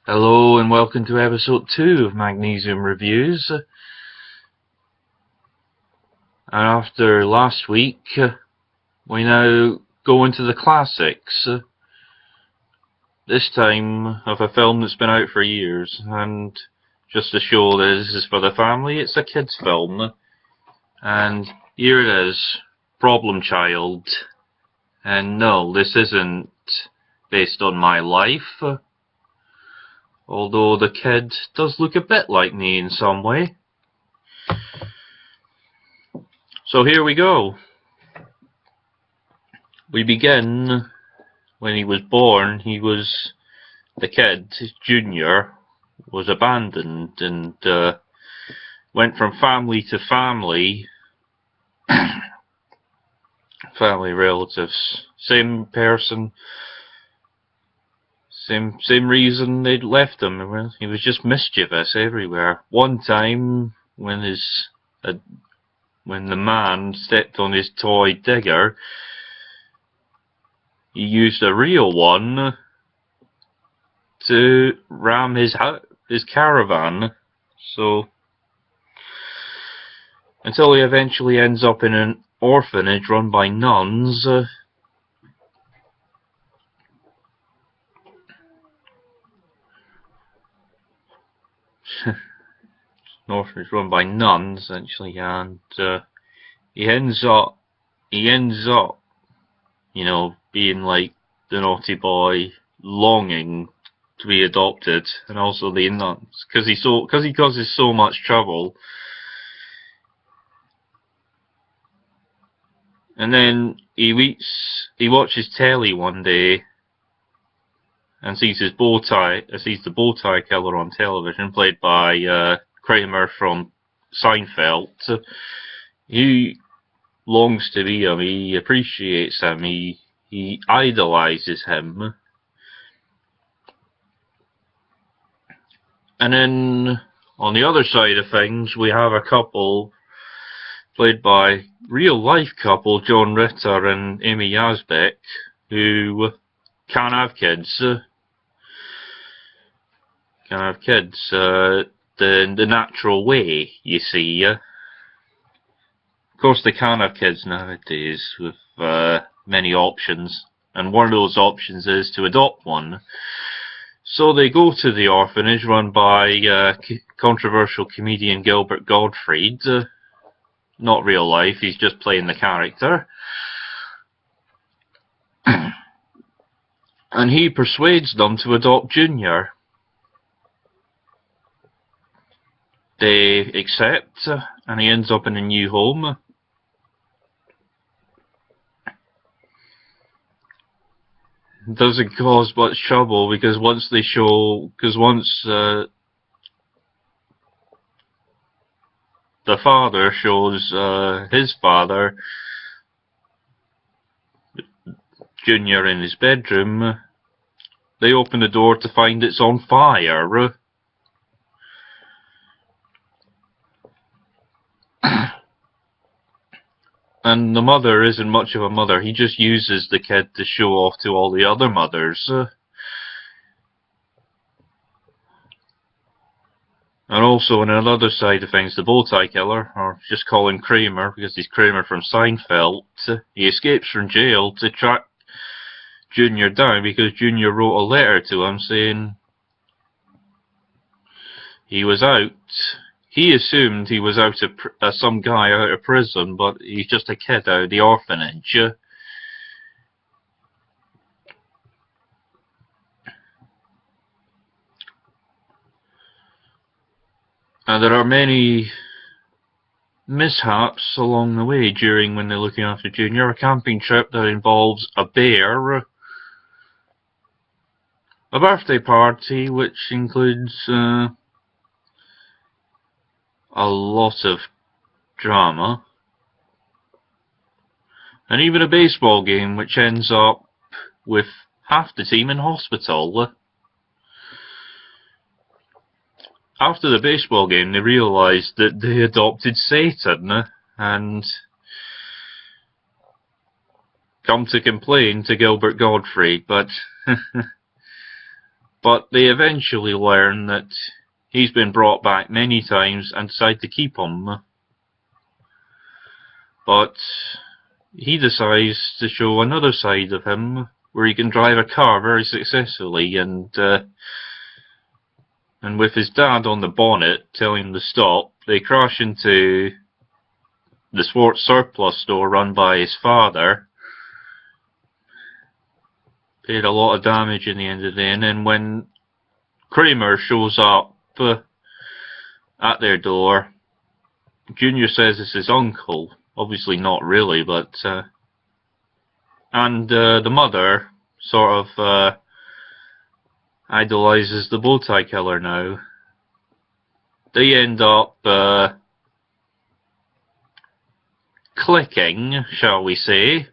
Hello and welcome to episode 2 of Magnesium Reviews. And after last week, we now go into the classics. This time of a film that's been out for years, and just to show that this is for the family, it's a kids' film. And here it is, Problem Child. And no, this isn't based on my life. Although the kid does look a bit like me in some way. So here we go. We begin when he was born. The kid, Junior, was abandoned and went from family to family. Family relatives, same person. Same reason they'd left him. He was just mischievous everywhere. One time, when the man stepped on his toy digger, he used a real one to ram his caravan. So until he eventually ends up in an orphanage run by nuns. Orphanage run by nuns, essentially, and he ends up, you know, being like the naughty boy, longing to be adopted, and also the nuns, because he causes so much trouble. And then he watches telly one day and sees the bow tie killer on television, played by Kramer from Seinfeld. He longs to be him. He appreciates him. He idolizes him. And then on the other side of things, we have a couple played by real-life couple John Ritter and Amy Yasbeck, who can't have kids. The natural way, you see. Of course, they can have kids nowadays with many options, and one of those options is to adopt one. So they go to the orphanage run by controversial comedian Gilbert Gottfried. Not real life, he's just playing the character. And he persuades them to adopt Junior. They accept, and he ends up in a new home. It doesn't cause much trouble because once the father shows his father Junior in his bedroom, they open the door to find it's on fire. And the mother isn't much of a mother. He just uses the kid to show off to all the other mothers. And also, on another side of things, the bow tie killer, or just call him Kramer because he's Kramer from Seinfeld, he escapes from jail to track Junior down because Junior wrote a letter to him saying he was out. He assumed he was out of some guy out of prison, but he's just a kid out of the orphanage. And there are many mishaps along the way when they're looking after Junior. A camping trip that involves a bear, a birthday party which includes a lot of drama, and even a baseball game which ends up with half the team in hospital. After the baseball game, they realised that they adopted Satan and come to complain to Gilbert Gottfried, but But they eventually learn that he's been brought back many times and decide to keep him. But he decides to show another side of him, where he can drive a car very successfully, and with his dad on the bonnet telling him to stop, they crash into the sports surplus store run by his father. Paid a lot of damage in the end of the day, and then when Kramer shows up at their door, Junior says it's his uncle. Obviously not really, but and the mother sort of idolizes the bowtie killer now. They end up clicking, shall we say.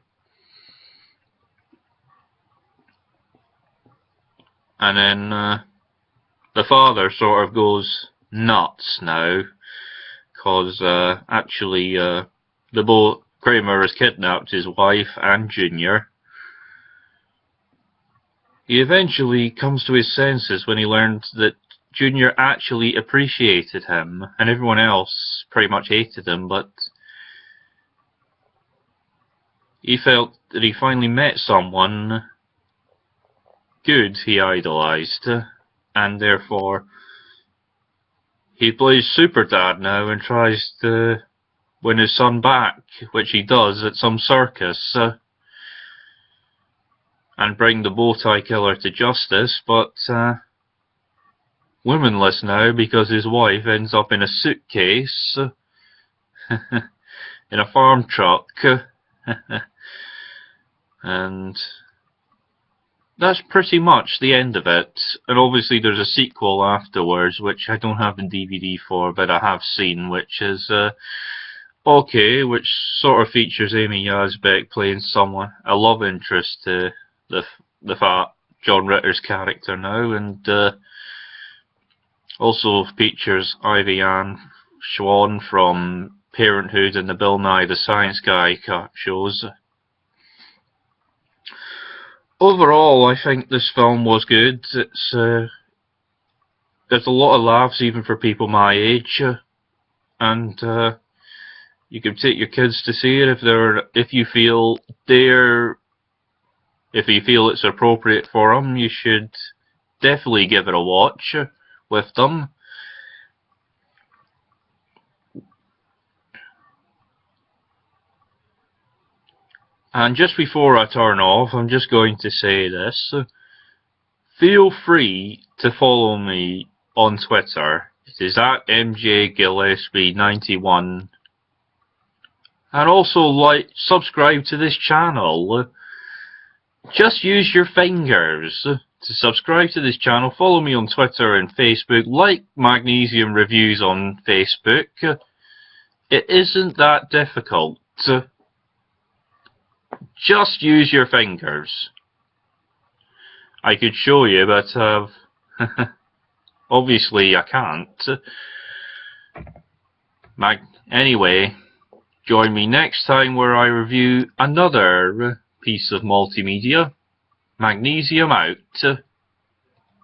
And then the father sort of goes nuts now, because actually Kramer has kidnapped his wife and Junior. He eventually comes to his senses when he learns that Junior actually appreciated him, and everyone else pretty much hated him, but he felt that he finally met someone good he idolized, and therefore he plays Super Dad now and tries to win his son back, which he does at some circus, and bring the bowtie killer to justice, but womanless now because his wife ends up in a suitcase in a farm truck. And that's pretty much the end of it. And obviously there's a sequel afterwards, which I don't have the DVD for, but I have seen, which is okay, which sort of features Amy Yasbeck playing someone, a love interest to the fat John Ritter's character now, and also features Ivy Ann Schwan from Parenthood and the Bill Nye the Science Guy shows. Overall, I think this film was good. It's there's a lot of laughs even for people my age, and you can take your kids to see it if you feel it's appropriate for them. You should definitely give it a watch with them. And just before I turn off, I'm just going to say this. Feel free to follow me on Twitter. It is at MJGillespie91. And also subscribe to this channel. Just use your fingers to subscribe to this channel. Follow me on Twitter and Facebook. Like Magnesium Reviews on Facebook. It isn't that difficult. Just use your fingers. I could show you, but obviously I can't. Anyway, join me next time where I review another piece of multimedia. Magnesium out.